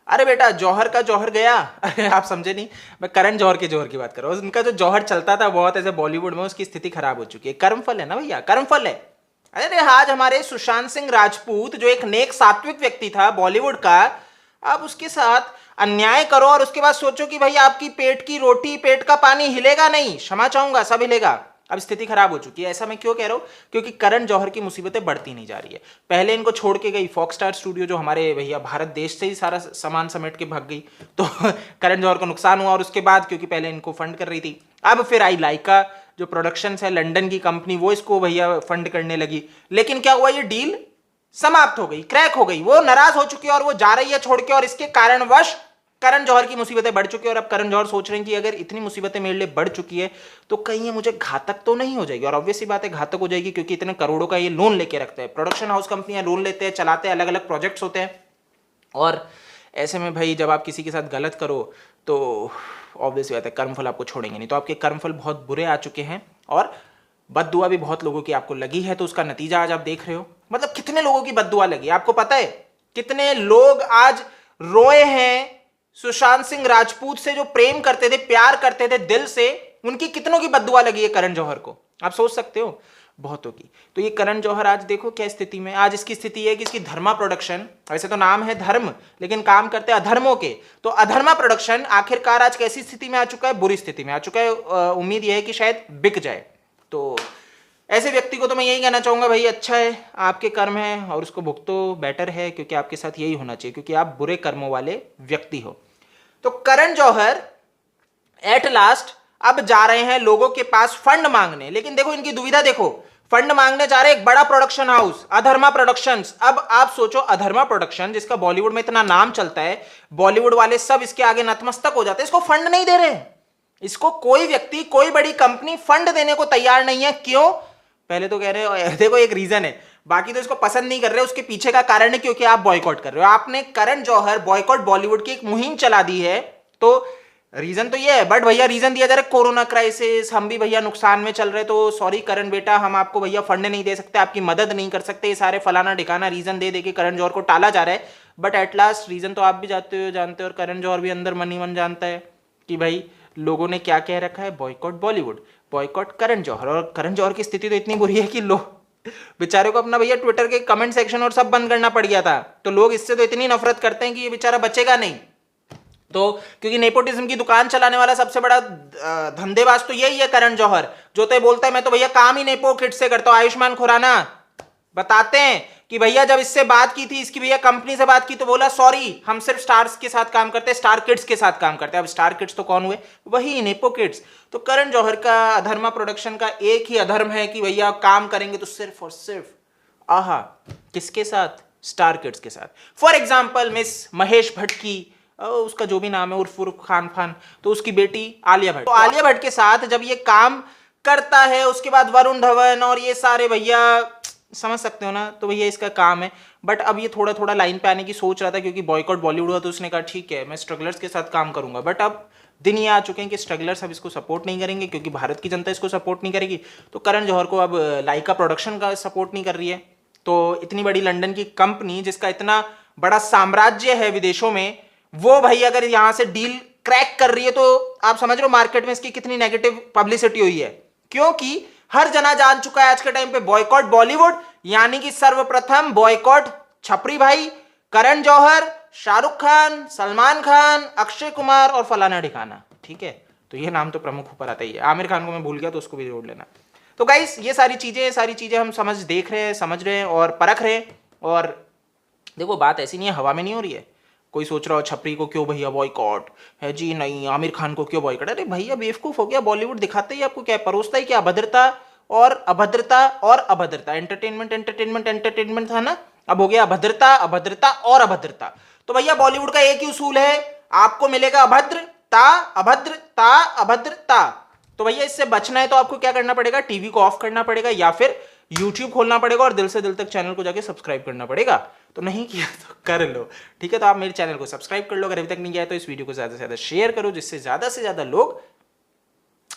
अरे बेटा जौहर का जौहर गया। अरे आप समझे नहीं, मैं करण जौहर के जौहर की बात कर रहा हूँ। उनका जो जौहर चलता था बहुत ऐसे बॉलीवुड में, उसकी स्थिति खराब हो चुकी है। कर्मफल है ना भैया, कर्मफल है। अरे आज हमारे सुशांत सिंह राजपूत जो एक नेक सात्विक व्यक्ति था बॉलीवुड का, आप उसके साथ अन्याय करो और उसके बाद सोचो कि भाई आपकी पेट की रोटी पेट का पानी हिलेगा नहीं। क्षमा चाहूंगा, सब हिलेगा। अब स्थिति खराब हो चुकी है। ऐसा मैं क्यों कह रहा हूं? क्योंकि करण जौहर की मुसीबतें बढ़ती नहीं जा रही है। पहले इनको छोड़ के गई फॉक्स स्टार स्टूडियो, जो हमारे भैया भारत देश से ही सारा सामान समेट के भाग गई, तो करण जौहर को नुकसान हुआ। और उसके बाद क्योंकि पहले इनको फंड कर रही थी, अब फिर आई लाइका जो प्रोडक्शन है लंदन की कंपनी, वो इसको भैया फंड करने लगी। लेकिन क्या हुआ, ये डील समाप्त हो गई, क्रैक हो गई, वो नाराज हो चुकी है और वो जा रही है छोड़ के। और इसके कारणवश करण जौहर की मुसीबतें बढ़ चुकी है। और अब करण जौहर सोच रहे हैं कि अगर इतनी मुसीबतें मेरे लिए बढ़ चुकी है तो कहीं ये मुझे घातक तो नहीं हो जाएगी। और ऑब्वियसली बात है घातक हो जाएगी, क्योंकि इतने करोड़ों का ये लोन लेके रखते हैं। प्रोडक्शन हाउस कंपनियां लोन लेते हैं, चलाते हैं, अलग अलग प्रोजेक्ट्स होते हैं। और ऐसे में भाई जब आप किसी के साथ गलत करो तो ऑब्वियसली बात है कर्मफल आपको छोड़ेंगे नहीं। तो आपके कर्मफल बहुत बुरे आ चुके हैं और बद्दुआ भी बहुत लोगों की आपको लगी है। तो उसका नतीजा आज आप देख रहे हो। मतलब कितने लोगों की बद्दुआ लगी आपको पता है? कितने लोग आज रोए हैं सुशांत सिंह राजपूत से, जो प्रेम करते थे, प्यार करते थे दिल से, उनकी कितनों की बद्दुआ लगी है करण जौहर को। आप सोच सकते हो, बहुतों की। तो ये करण जौहर आज देखो क्या स्थिति में। आज इसकी स्थिति है कि इसकी धर्मा प्रोडक्शन, वैसे तो नाम है धर्म लेकिन काम करते हैं अधर्मों के, तो अधर्मा प्रोडक्शन आखिरकार आज कैसी स्थिति में आ चुका है? बुरी स्थिति में आ चुका है। उम्मीद यह है कि शायद बिक जाए। तो ऐसे व्यक्ति को तो मैं यही कहना चाहूंगा, भाई अच्छा है आपके कर्म है और उसको भुगतो, बेटर है, क्योंकि आपके साथ यही होना चाहिए, क्योंकि आप बुरे कर्मों वाले व्यक्ति हो। तो करण जौहर एट लास्ट अब जा रहे हैं लोगों के पास फंड मांगने। लेकिन देखो इनकी दुविधा देखो, फंड मांगने जा रहे हैं एक बड़ा प्रोडक्शन हाउस अधर्मा प्रोडक्शंस। अब आप सोचो, अधर्मा प्रोडक्शन जिसका बॉलीवुड में इतना नाम चलता है, बॉलीवुड वाले सब इसके आगे नतमस्तक हो जाते हैं, इसको फंड नहीं दे रहे। इसको कोई व्यक्ति, कोई बड़ी कंपनी फंड देने को तैयार नहीं है। क्यों? पहले तो कह रहे हो देखो एक रीजन है, बाकी तो इसको पसंद नहीं कर रहे। उसके पीछे का कारण है क्योंकि आप बॉयकॉट कर रहे हो। आपने करण जौहर बॉयकॉट बॉलीवुड की एक मुहिम चला दी है, तो रीजन तो ये है। बट भैया रीजन दिया जा रहा है कोरोना क्राइसिस, हम भी भैया नुकसान में चल रहे, तो सॉरी करण बेटा, हम आपको भैया फंड नहीं दे सकते, आपकी मदद नहीं कर सकते। ये सारे फलाना ठिकाना रीजन दे दे के करण जौहर को टाला जा रहा है। बट एट लास्ट रीजन तो आप भी जानते हो, और करण जौहर भी अंदर मन ही मन जानता है कि भाई लोगों ने क्या कह रखा है, बॉयकॉट बॉलीवुड, बॉयकॉट करण जौहर। और करण जौहर की स्थिति तो इतनी बुरी है कि लोग बेचारे को अपना भैया ट्विटर के कमेंट सेक्शन और सब बंद करना पड़ गया था। तो लोग इससे तो इतनी नफरत करते हैं कि ये बेचारा बचेगा नहीं। तो क्योंकि नेपोटिज्म की दुकान चलाने वाला सबसे बड़ा धंधेबाज तो यही है करण जौहर, जो तो बोलता है मैं तो भैया काम ही नेपो किड से करता हूं। आयुष्मान खुराना बताते हैं कि भैया जब इससे बात की थी, इसकी भैया कंपनी से बात की, तो बोला सॉरी हम सिर्फ स्टार्स के साथ काम करते हैं, स्टार किड्स के साथ काम करते हैं। अब स्टार किड्स तो कौन हुए? वही नेपो किड्स। तो करण जौहर का अधर्मा प्रोडक्शन का एक ही अधर्म है कि भैया काम करेंगे तो सिर्फ और सिर्फ आहा किसके साथ? स्टार किड्स के साथ। For example miss Mahesh Bhatt की, उसका जो भी नाम है, उर्फ खान, तो उसकी बेटी आलिया भट्ट, तो आलिया भट्ट के साथ जब ये काम करता है, उसके बाद वरुण धवन और ये सारे भैया, समझ सकते हो ना, तो भैया इसका काम है। बट अब ये थोड़ा थोड़ा लाइन पे आने की सोच रहा था, क्योंकि बॉयकॉट बॉलीवुड हुआ तो उसने कहा ठीक है मैं स्ट्रगलर्स के साथ काम करूंगा। बट अब दिन ये आ चुके हैं कि स्ट्रगलर्स अब इसको सपोर्ट नहीं करेंगे, क्योंकि भारत की जनता इसको सपोर्ट नहीं करेगी। तो करण जौहर को अब लाइका प्रोडक्शन का सपोर्ट नहीं कर रही है। तो इतनी बड़ी लंदन की कंपनी जिसका इतना बड़ा साम्राज्य है विदेशों में, वो भाई अगर यहां से डील क्रैक कर रही है, तो आप समझ रहे हो मार्केट में इसकी कितनी नेगेटिव पब्लिसिटी हुई है। क्योंकि हर जना जान चुका है आज के टाइम पे बॉयकॉट बॉलीवुड यानी कि सर्वप्रथम बॉयकॉट छपरी भाई, करण जौहर, शाहरुख खान, सलमान खान, अक्षय कुमार और फलाना ठिकाना। ठीक है, तो ये नाम तो प्रमुख ऊपर आता ही है। आमिर खान को मैं भूल गया तो उसको भी जोड़ लेना। तो गाइस ये सारी चीजें हम देख रहे हैं, समझ रहे हैं और परख रहे हैं। और देखो बात ऐसी नहीं है, हवा में नहीं हो रही है। कोई सोच रहा हो छपरी को क्यों भैया बॉयकॉट है जी, नहीं आमिर खान को क्यों बॉयकॉट। अरे भैया बेवकूफ हो गया, बॉलीवुड दिखाते ही आपको क्या परोसता ही क्या, अभद्रता और अभद्रता और अभद्रता। एंटरटेनमेंट था ना, अब हो गया अभद्रता, अभद्रता और अभद्रता। तो भैया बॉलीवुड का एक ही उसूल है, आपको मिलेगा अभद्रता अभद्रता अभद्रता। तो भैया इससे बचना है तो आपको क्या करना पड़ेगा? टीवी को ऑफ करना पड़ेगा या फिर यूट्यूब खोलना पड़ेगा और दिल से दिल तक चैनल को जाके सब्सक्राइब करना पड़ेगा। तो नहीं किया तो कर लो, ठीक है। तो आप मेरे चैनल को सब्सक्राइब कर लो, अगर अभी तक नहीं किया है तो इस वीडियो को ज्यादा से ज्यादा शेयर करो, जिससे ज्यादा से ज्यादा लोग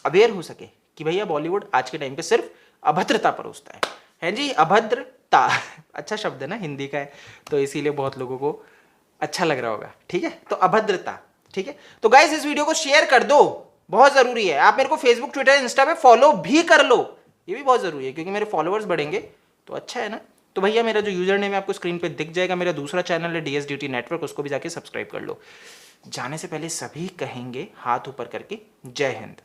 अवेयर हो सके कि भैया बॉलीवुड आज के टाइम पे सिर्फ अभद्रता परोसता है जी, अभद्रता। अच्छा शब्द है ना, हिंदी का है, तो इसीलिए बहुत लोगों को अच्छा लग रहा होगा, ठीक है। तो अभद्रता, ठीक है। तो गाइस इस वीडियो को शेयर कर दो, बहुत जरूरी है। आप मेरे को फेसबुक, ट्विटर, इंस्टा पे फॉलो भी कर लो, ये भी बहुत जरूरी है, क्योंकि मेरे फॉलोअर्स बढ़ेंगे तो अच्छा है ना। तो भैया मेरा जो यूजर नेम है आपको स्क्रीन पे दिख जाएगा, मेरा दूसरा चैनल है डीएस ड्यूटी नेटवर्क, उसको भी जाके सब्सक्राइब कर लो। जाने से पहले सभी कहेंगे हाथ ऊपर करके जय हिंद।